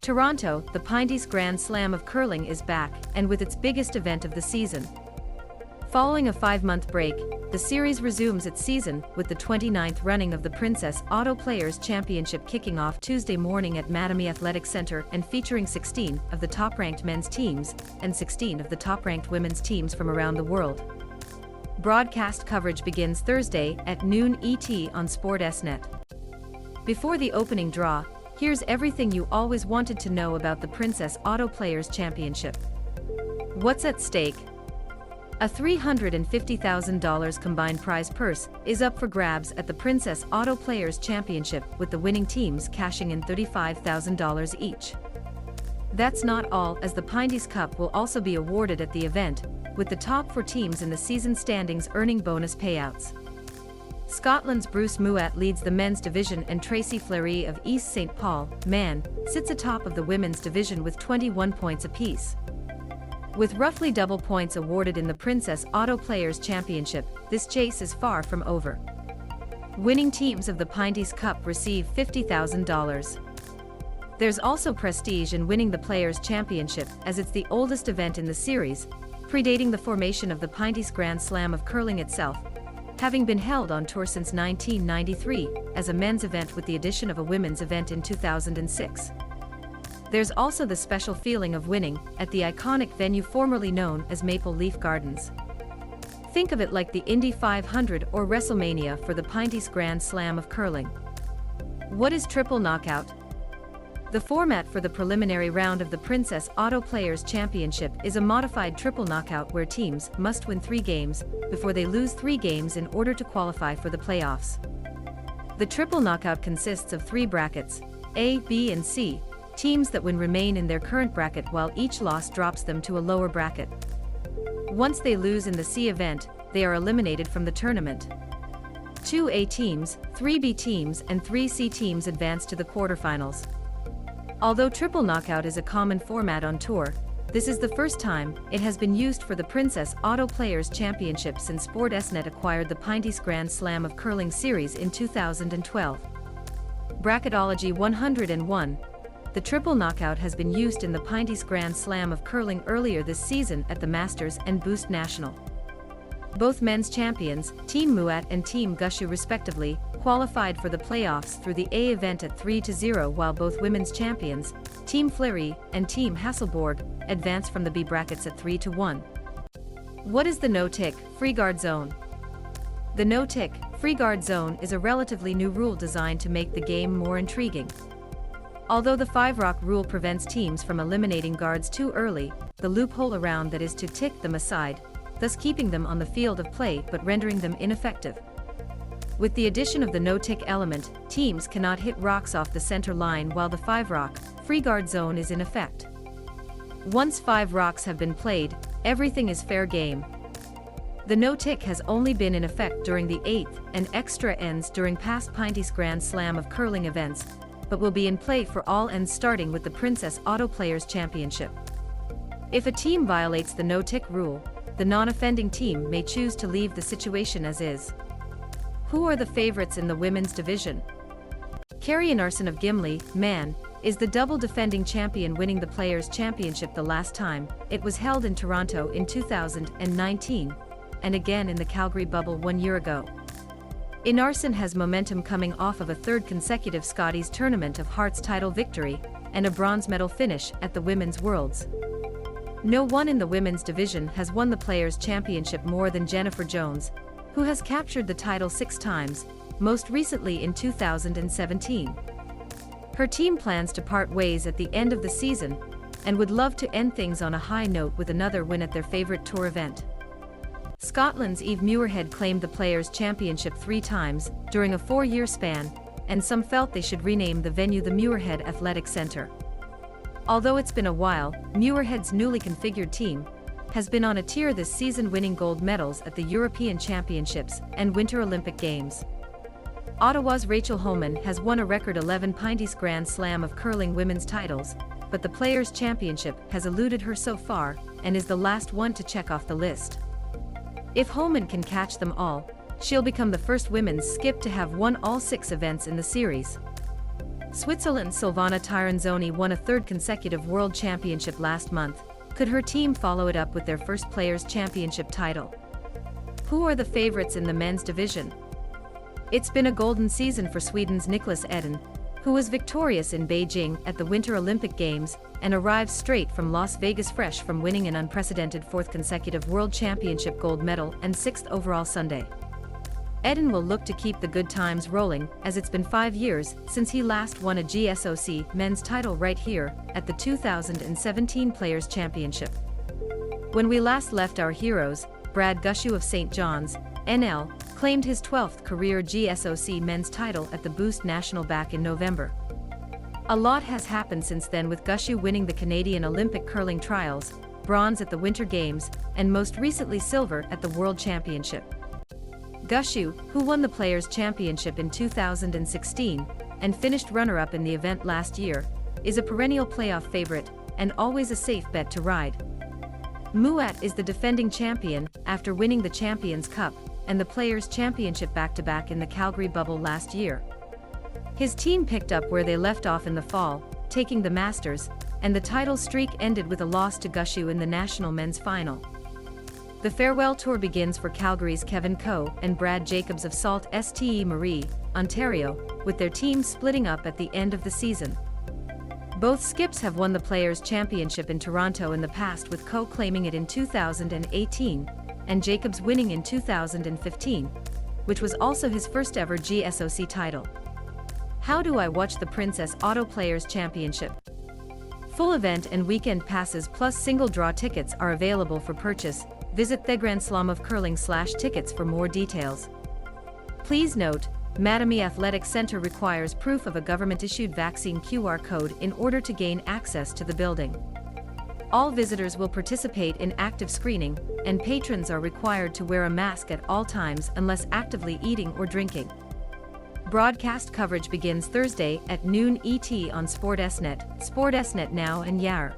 Toronto, the Pinty's Grand Slam of Curling is back, and with its biggest event of the season. Following a 5-month break, the series resumes its season, with the 29th running of the Princess Auto Players Championship kicking off Tuesday morning at Mattamy Athletic Center and featuring 16 of the top-ranked men's teams and 16 of the top-ranked women's teams from around the world. Broadcast coverage begins Thursday at noon ET on Sportsnet. Before the opening draw, here's everything you always wanted to know about the Princess Auto Players Championship. What's at stake? A $350,000 combined prize purse is up for grabs at the Princess Auto Players Championship, with the winning teams cashing in $35,000 each. That's not all, as the Pinty's Cup will also be awarded at the event, with the top 4 teams in the season standings earning bonus payouts. Scotland's Bruce Mouat leads the men's division, and Tracy Fleury of East St. Paul, Man, sits atop of the women's division with 21 points apiece. With roughly double points awarded in the Princess Auto Players Championship, this chase is far from over. Winning teams of the Pinty's Cup receive $50,000. There's also prestige in winning the Players' Championship, as it's the oldest event in the series, predating the formation of the Pinty's Grand Slam of Curling itself, having been held on tour since 1993 as a men's event with the addition of a women's event in 2006. There's also the special feeling of winning at the iconic venue formerly known as Maple Leaf Gardens. Think of it like the Indy 500 or WrestleMania for the Pinty's Grand Slam of Curling. What is Triple Knockout? The format for the preliminary round of the Princess Auto Players Championship is a modified triple knockout where teams must win 3 games before they lose 3 games in order to qualify for the playoffs. The triple knockout consists of 3 brackets, A, B and C. Teams that win remain in their current bracket, while each loss drops them to a lower bracket. Once they lose in the C event, they are eliminated from the tournament. 2 A teams, 3 B teams and 3 C teams advance to the quarterfinals. Although triple knockout is a common format on tour, this is the first time it has been used for the Princess Auto Players Championship since Sportsnet acquired the Pinty's Grand Slam of Curling series in 2012. Bracketology 101. The triple knockout has been used in the Pinty's Grand Slam of Curling earlier this season at the Masters and Boost National. Both men's champions, Team Mouat and Team Gushu respectively, qualified for the playoffs through the A event at 3-0, while both women's champions, Team Fleury and Team Hasselborg, advanced from the B brackets at 3-1. What is the no-tick, free guard zone? The no-tick, free guard zone is a relatively new rule designed to make the game more intriguing. Although the 5-rock rule prevents teams from eliminating guards too early, the loophole around that is to tick them aside, thus keeping them on the field of play but rendering them ineffective. With the addition of the no-tick element, teams cannot hit rocks off the center line while the 5-rock, free guard zone is in effect. Once 5 rocks have been played, everything is fair game. The no-tick has only been in effect during the 8th and extra ends during past Pinty's Grand Slam of Curling events, but will be in play for all ends starting with the Princess Auto Players Championship. If a team violates the no-tick rule, the non-offending team may choose to leave the situation as is. Who are the favorites in the women's division? Kerri Einarsson of Gimli, Man, is the double defending champion, winning the Players' Championship the last time it was held in Toronto in 2019, and again in the Calgary bubble 1 year ago. Einarsson has momentum coming off of a 3rd consecutive Scotties Tournament of Hearts title victory and a bronze medal finish at the Women's Worlds. No one in the women's division has won the Players' Championship more than Jennifer Jones, who has captured the title 6 times, most recently in 2017. Her team plans to part ways at the end of the season and would love to end things on a high note with another win at their favorite tour event. Scotland's Eve Muirhead claimed the Players' Championship 3 times during a 4-year span, and some felt they should rename the venue the Muirhead Athletic Centre. Although it's been a while, Muirhead's newly configured team has been on a tear this season, winning gold medals at the European Championships and Winter Olympic Games. Ottawa's Rachel Homan has won a record 11 Pinty's Grand Slam of Curling women's titles, but the Players' Championship has eluded her so far and is the last one to check off the list. If Homan can catch them all, she'll become the first women's skip to have won all 6 events in the series. Switzerland's Silvana Tiranzoni won a third consecutive World Championship last month. Could her team follow it up with their first Players' Championship title? Who are the favorites in the men's division? It's been a golden season for Sweden's Niklas Edin, who was victorious in Beijing at the Winter Olympic Games and arrives straight from Las Vegas fresh from winning an unprecedented fourth consecutive World Championship gold medal and sixth overall Sunday. Edin will look to keep the good times rolling, as it's been 5 years since he last won a GSOC men's title right here at the 2017 Players' Championship. When we last left our heroes, Brad Gushue of St. John's, NL, claimed his 12th career GSOC men's title at the Boost National back in November. A lot has happened since then, with Gushue winning the Canadian Olympic curling trials, bronze at the Winter Games, and most recently silver at the World Championship. Gushue, who won the Players' Championship in 2016 and finished runner-up in the event last year, is a perennial playoff favorite and always a safe bet to ride. Muat is the defending champion after winning the Champions Cup and the Players' Championship back-to-back in the Calgary bubble last year. His team picked up where they left off in the fall, taking the Masters, and the title streak ended with a loss to Gushue in the national men's final. The farewell tour begins for Calgary's Kevin Coe and Brad Jacobs of Sault Ste. Marie, Ontario, with their teams splitting up at the end of the season. Both skips have won the Players' Championship in Toronto in the past, with Coe claiming it in 2018 and Jacobs winning in 2015, which was also his first ever GSOC title. How do I watch the Princess Auto Players' Championship? Full event and weekend passes plus single draw tickets are available for purchase. Visit thegrandslamofcurling.com/tickets for more details. Please note, Mattamy Athletic Center requires proof of a government-issued vaccine QR code in order to gain access to the building. All visitors will participate in active screening, and patrons are required to wear a mask at all times unless actively eating or drinking. Broadcast coverage begins Thursday at noon ET on Sportsnet, Sportsnet Now and Yar.